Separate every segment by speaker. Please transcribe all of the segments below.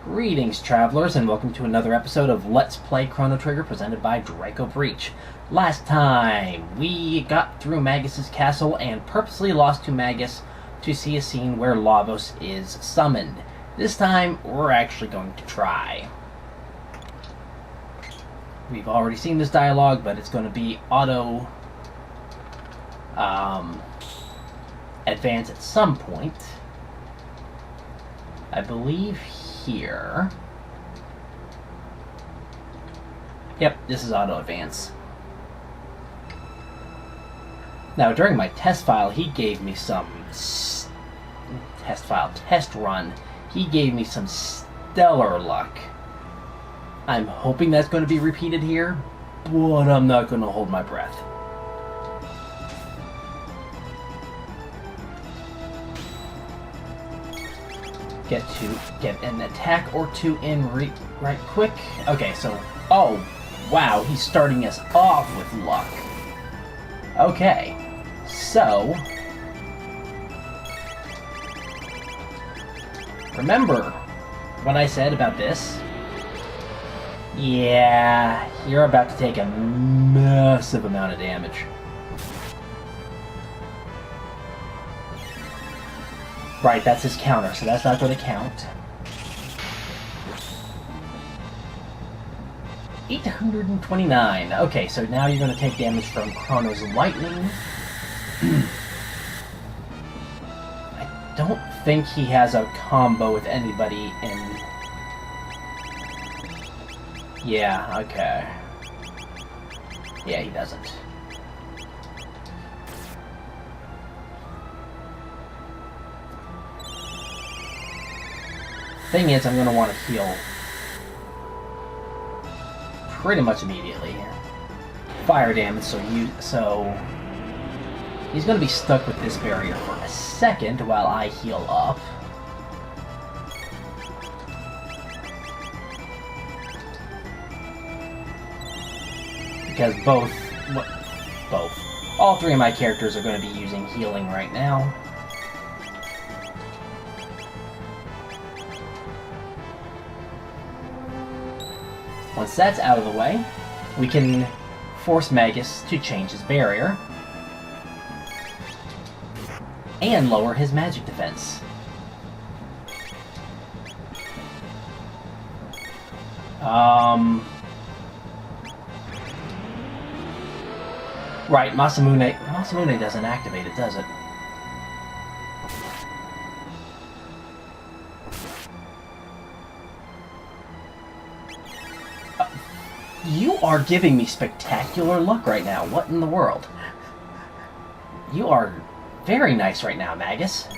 Speaker 1: Greetings, travelers, and welcome to another episode of Let's Play Chrono Trigger presented by Draco Breach. Last time, we got through Magus' castle and purposely lost to Magus to see a scene where Lavos is summoned. This time, we're actually going to try. We've already seen this dialogue, but it's going to be auto advance at some point. I believe here. Yep, this is auto advance. Now, during my test file, he gave me some test run. He gave me some stellar luck. I'm hoping that's going to be repeated here, but I'm not going to hold my breath. Get an attack or two in right quick. Okay, so, oh, wow, he's starting us off with luck. Okay, so, remember what I said about this? Yeah, you're about to take a massive amount of damage. Right, that's his counter, so that's not going to count. 829. Okay, so now you're going to take damage from Crono's lightning. I don't think he has a combo with anybody in... Yeah, okay. Yeah, he doesn't. Thing is, I'm going to want to heal pretty much immediately. Fire damage, so he's going to be stuck with this barrier for a second while I heal up. Because all three of my characters are going to be using healing right now. Once that's out of the way, we can force Magus to change his barrier and lower his magic defense. Right, Masamune doesn't activate it, does it? You are giving me spectacular luck right now. What in the world? You are very nice right now, Magus.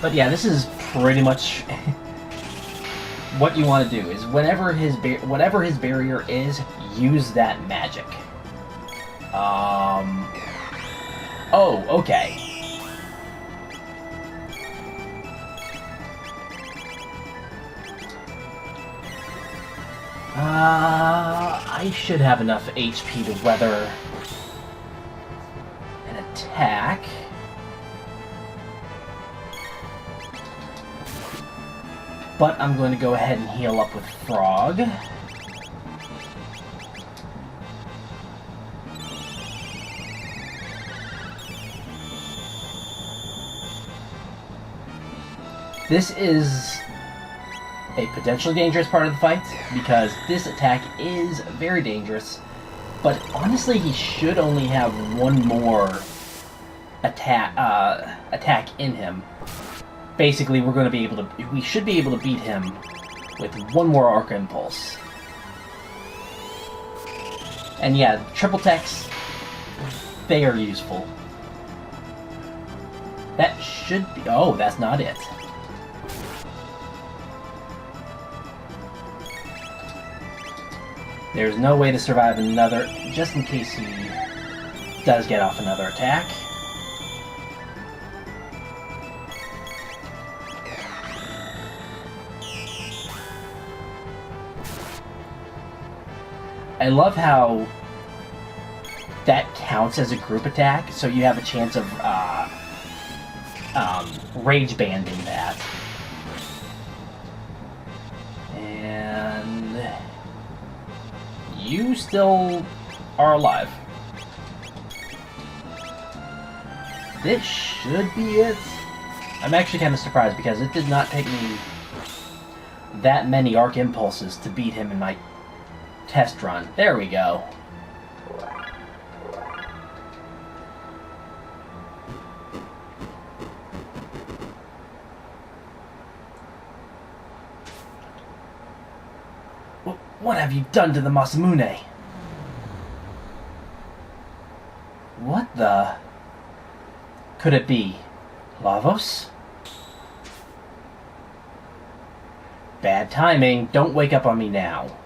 Speaker 1: But yeah, this is pretty much what you want to do. Is whatever his barrier is, use that magic. Oh, okay. I should have enough HP to weather an attack. But I'm going to go ahead and heal up with Frog. This is a potentially dangerous part of the fight, because this attack is very dangerous, but honestly he should only have one more attack in him. Basically, we should be able to beat him with one more Arc Impulse. And yeah, triple techs, they are useful. That should be... Oh, that's not it. There's no way to survive another, just in case he does get off another attack. I love how that counts as a group attack, so you have a chance of rage banding that. And you still are alive. This should be it. I'm actually kind of surprised because it did not take me that many arc impulses to beat him in my test run. There we go. What have you done to the Masamune? What the... Could it be Lavos? Bad timing. Don't wake up on me now.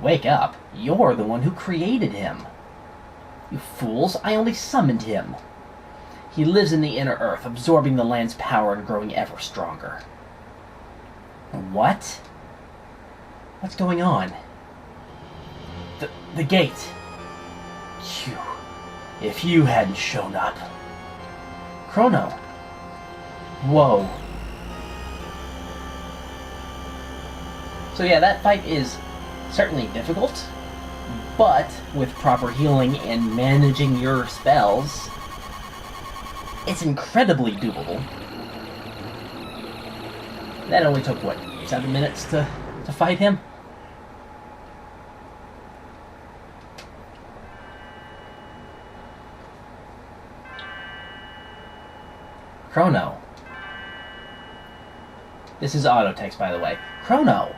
Speaker 1: Wake up? You're the one who created him. You fools, I only summoned him. He lives in the inner earth, absorbing the land's power and growing ever stronger. What? What's going on? The gate. Phew. If you hadn't shown up. Chrono. Whoa. So yeah, that fight is certainly difficult, but with proper healing and managing your spells, it's incredibly doable. That only took, what, 7 minutes to fight him? Crono. This is auto text, by the way. Crono!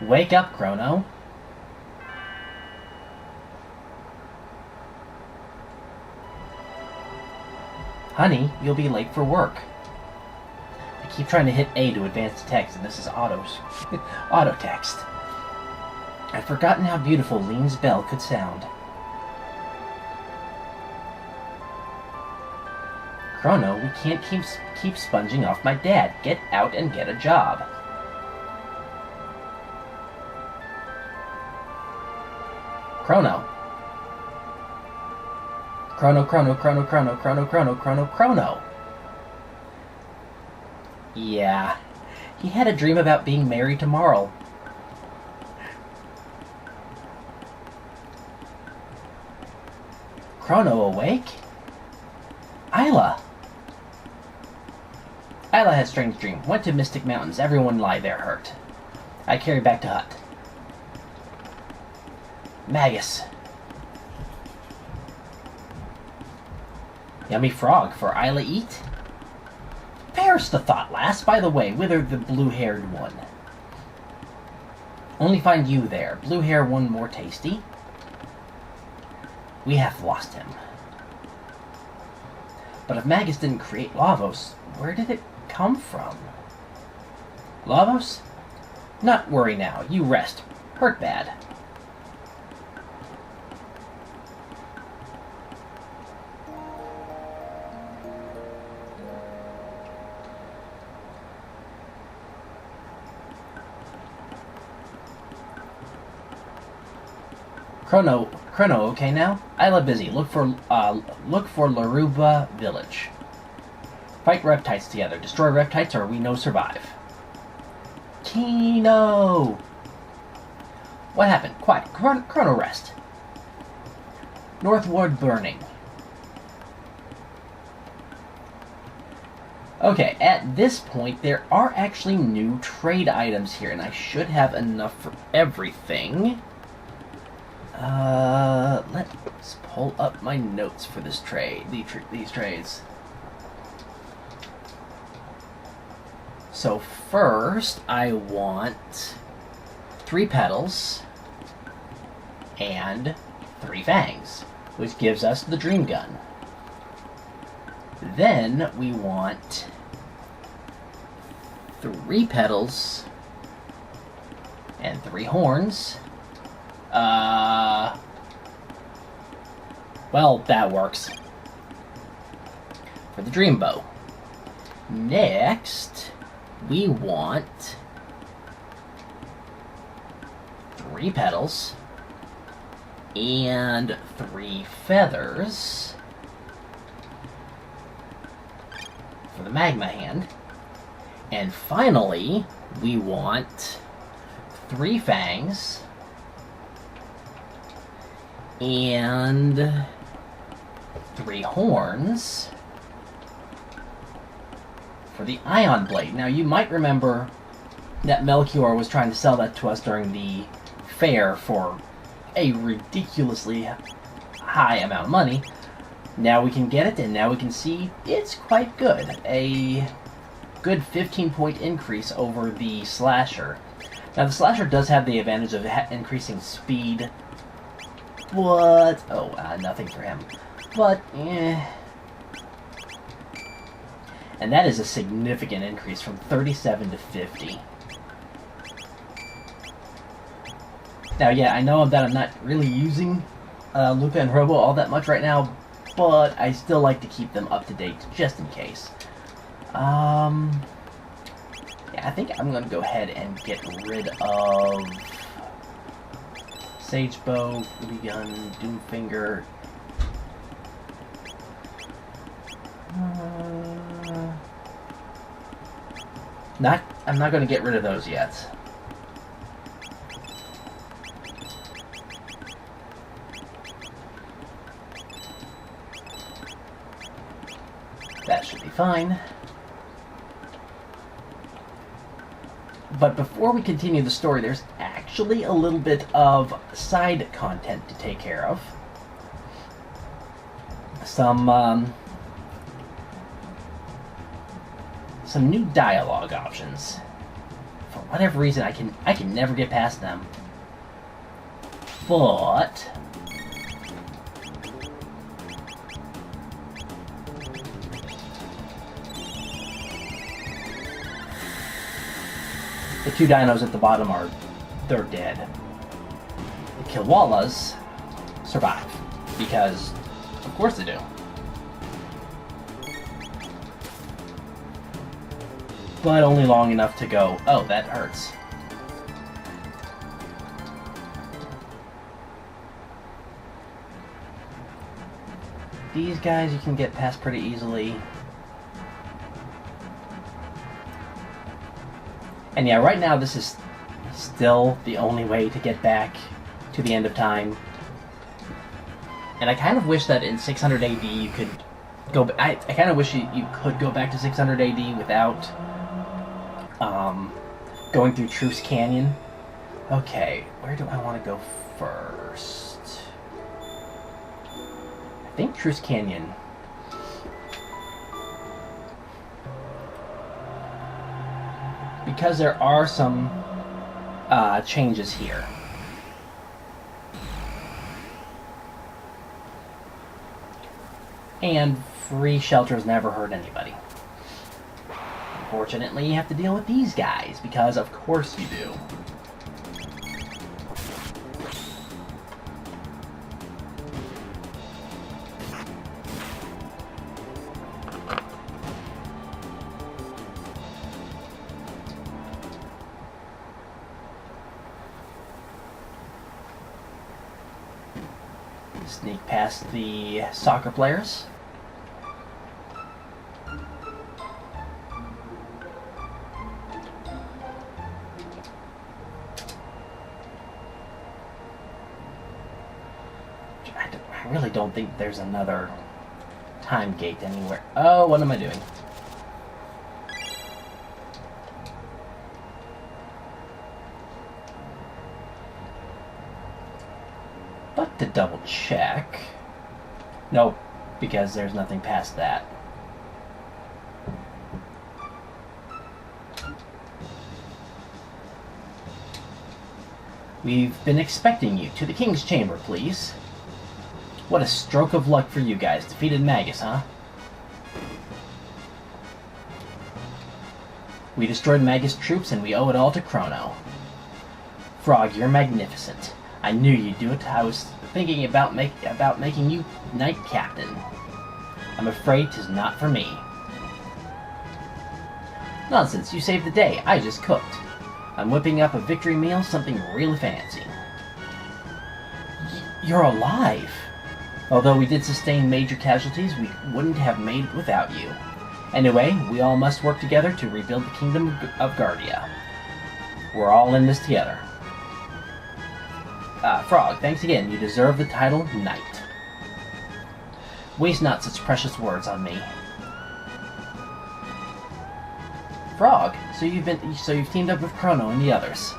Speaker 1: Wake up, Crono. Honey, you'll be late for work. I keep trying to hit A to advance the text, and this is auto text. I've forgotten how beautiful Lean's bell could sound. Crono, we can't keep sponging off my dad. Get out and get a job. Chrono. Chrono. Yeah. He had a dream about being married to Marl. Chrono awake? Isla. Isla had a strange dream. Went to Mystic Mountains. Everyone lie there hurt. I carry back to hut. Magus. Yummy frog for Isla eat? Perish the thought, lass. By the way, whither the blue-haired one? Only find you there. Blue-hair one more tasty? We have lost him. But if Magus didn't create Lavos, where did it come from? Lavos? Not worry now. You rest. Hurt bad. Chrono, okay now? Isla busy. Look for Laruba village. Fight reptites together. Destroy reptites or we no survive. Kino! What happened? Quiet. Chrono rest. Northward burning. Okay, at this point, there are actually new trade items here, and I should have enough for everything. Let's pull up my notes for this trade, these trades. So first, I want 3 petals and 3 fangs, which gives us the dream gun. Then we want 3 petals and 3 horns. Well, that works. For the dream bow. Next, we want 3 petals and 3 feathers for the magma hand. And finally, we want 3 fangs and 3 horns for the ion blade. Now, you might remember that Melchior was trying to sell that to us during the fair for a ridiculously high amount of money. Now we can get it, and now we can see it's quite good. A good 15-point increase over the Slasher. Now, the Slasher does have the advantage of increasing speed, but... nothing for him. But, and that is a significant increase from 37 to 50. Now, yeah, I know that I'm not really using Luca and Robo all that much right now, but I still like to keep them up to date, just in case. Yeah, I think I'm going to go ahead and get rid of Sage Bow, Ruby Gun, Doomfinger. I'm not going to get rid of those yet. That should be fine. But before we continue the story, there's actually a little bit of side content to take care of. Some new dialogue options. For whatever reason, I can never get past them. But the 2 dinos at the bottom they're dead. The Kilwalas survive, because of course they do. But only long enough to go, oh, that hurts. These guys you can get past pretty easily. And yeah, right now this is still the only way to get back to the end of time. And I kind of wish that in 600 AD you could go... I kind of wish you could go back to 600 AD without going through Truce Canyon. Okay, where do I want to go first? I think Truce Canyon. Because there are some changes here. And free shelters never hurt anybody. Unfortunately, you have to deal with these guys, because of course you do. Sneak past the soccer players. I really don't think there's another time gate anywhere. Oh, what am I doing? But to double check... Nope, because there's nothing past that. We've been expecting you. To the King's Chamber, please. What a stroke of luck for you guys. Defeated Magus, huh? We destroyed Magus troops and we owe it all to Chrono. Frog, you're magnificent. I knew you'd do it. I was thinking about making you Knight Captain. I'm afraid 'tis not for me. Nonsense, you saved the day. I just cooked. I'm whipping up a victory meal, something really fancy. You're alive! Although we did sustain major casualties, we wouldn't have made it without you. Anyway, we all must work together to rebuild the kingdom of Guardia. We're all in this together. Frog, thanks again. You deserve the title Knight. Waste not such precious words on me. Frog, so you've teamed up with Chrono and the others.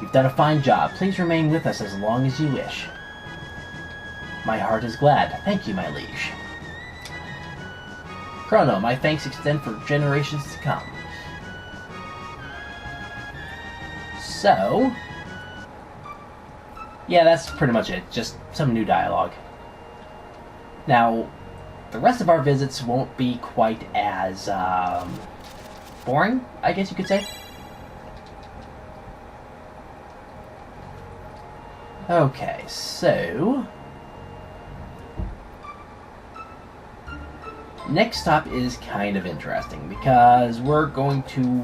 Speaker 1: You've done a fine job. Please remain with us as long as you wish. My heart is glad. Thank you, my liege. Crono, my thanks extend for generations to come. So, yeah, that's pretty much it. Just some new dialogue. Now, the rest of our visits won't be quite as boring, I guess you could say. Okay, so next stop is kind of interesting because we're going to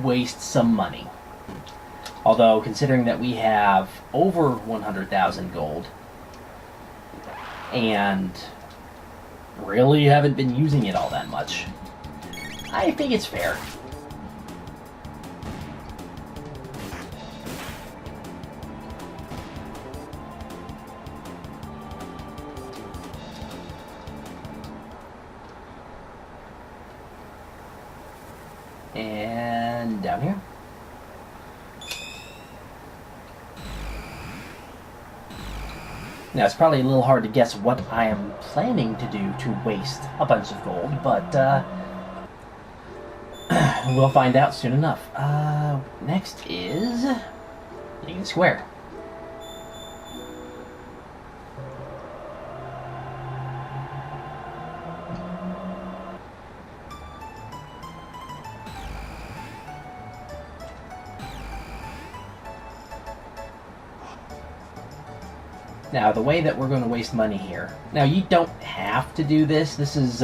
Speaker 1: waste some money. Although, considering that we have over 100,000 gold and really haven't been using it all that much, I think it's fair. And down here. Now, it's probably a little hard to guess what I am planning to do to waste a bunch of gold, but we'll find out soon enough. Next is Union Square. Now, the way that we're going to waste money here... Now, you don't have to do this. This is,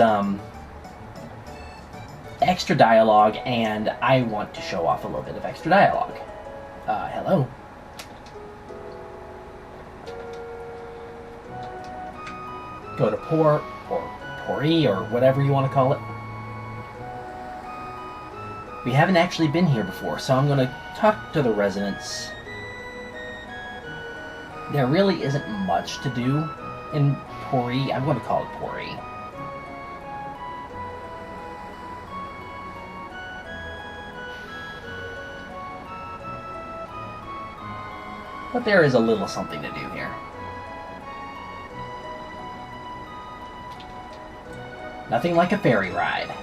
Speaker 1: extra dialogue, and I want to show off a little bit of extra dialogue. Hello. Go to Poor, or Pori, or whatever you want to call it. We haven't actually been here before, so I'm going to talk to the residents. There really isn't much to do in Pori. I'm going to call it Pori. But there is a little something to do here. Nothing like a ferry ride.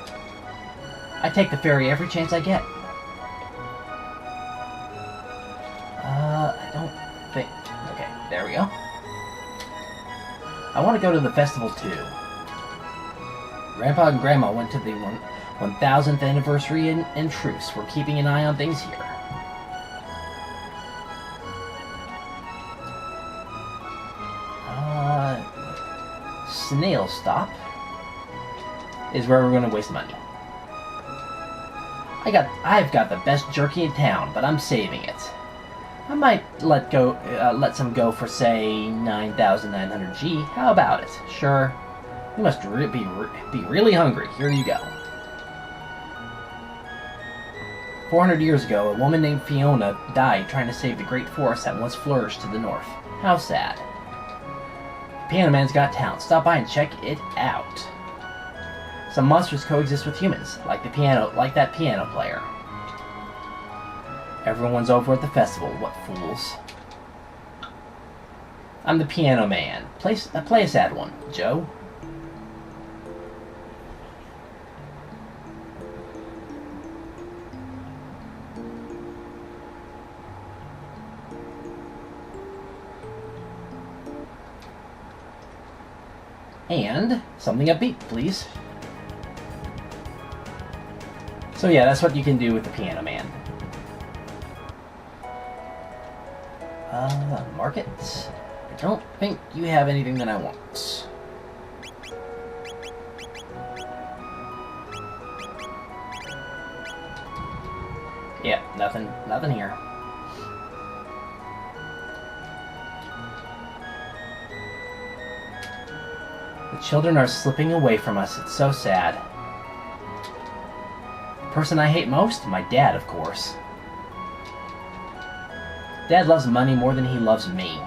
Speaker 1: I take the ferry every chance I get. I don't think... Okay, there we go. I want to go to the festival too. Grandpa and Grandma went to the 1000th anniversary in truce. We're keeping an eye on things here. Snail Stop is where we're going to waste money. I've got the best jerky in town, but I'm saving it. I might let some go for, say, 9,900 G. How about it? Sure. You must be really hungry. Here you go. 400 years ago, a woman named Fiona died trying to save the great forest that once flourished to the north. How sad. Piano Man's got talent. Stop by and check it out. Some monsters coexist with humans, like that piano player. Everyone's over at the festival. What fools! I'm the Piano Man. Play a sad one, Joe. And something upbeat, please. So yeah, that's what you can do with the Piano Man. Market. I don't think you have anything that I want. Yeah, nothing here. The children are slipping away from us. It's so sad. The person I hate most? My dad, of course. Dad loves money more than he loves me.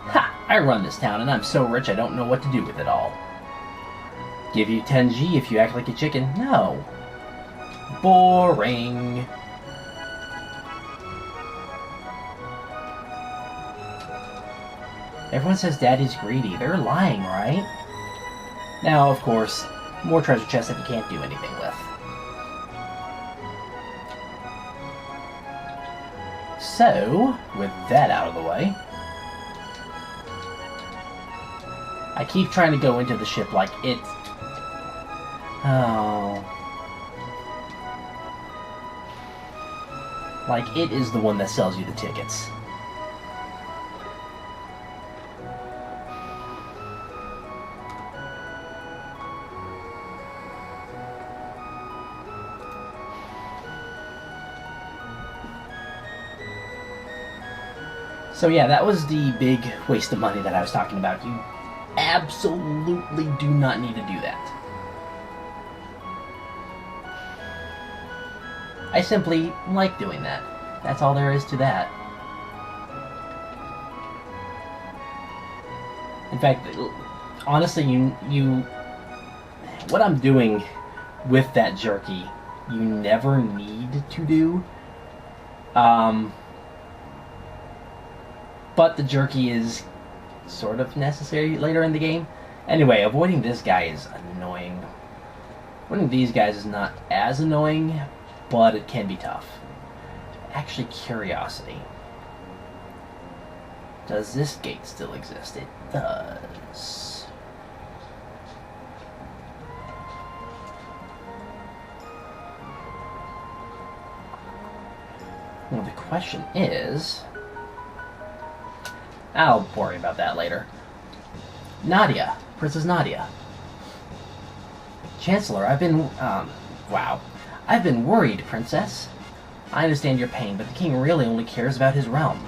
Speaker 1: Ha! I run this town, and I'm so rich I don't know what to do with it all. Give you 10G if you act like a chicken? No. Boring. Everyone says Daddy's greedy. They're lying, right? Now, of course, more treasure chests that you can't do anything with. So, with that out of the way, I keep trying to go into the ship like it's... Oh... Like it is the one that sells you the tickets. So yeah, that was the big waste of money that I was talking about. You absolutely do not need to do that. I simply like doing that. That's all there is to that. In fact, honestly, what I'm doing with that jerky, you never need to do. But the jerky is sort of necessary later in the game. Anyway, avoiding this guy is annoying. Avoiding these guys is not as annoying, but it can be tough. Actually, curiosity. Does this gate still exist? It does. Well, the question is... I'll worry about that later. Nadia. Princess Nadia. Chancellor, I've been... wow. I've been worried, Princess. I understand your pain, but the king really only cares about his realm.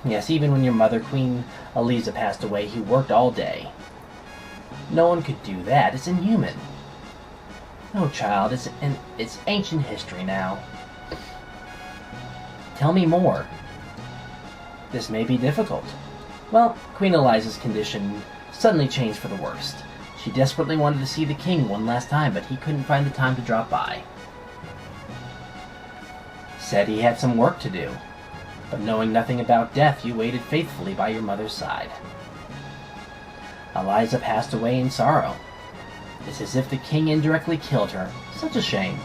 Speaker 1: Yes, even when your mother, Queen Eliza, passed away, he worked all day. No one could do that. It's inhuman. No, child. It's ancient history now. Tell me more. This may be difficult. Well, Queen Eliza's condition suddenly changed for the worst. She desperately wanted to see the king one last time, but he couldn't find the time to drop by. Said he had some work to do. But knowing nothing about death, you waited faithfully by your mother's side. Eliza passed away in sorrow. It's as if the king indirectly killed her. Such a shame.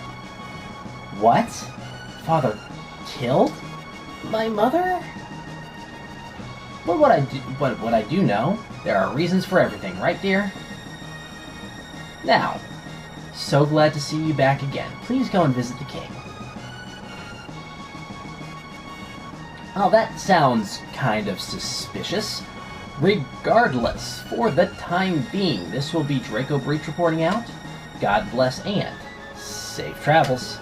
Speaker 1: What? Father killed my mother? But what I do know, there are reasons for everything, right, dear? Now, so glad to see you back again. Please go and visit the king. Oh, that sounds kind of suspicious. Regardless, for the time being, this will be Draco Breach reporting out. God bless and safe travels.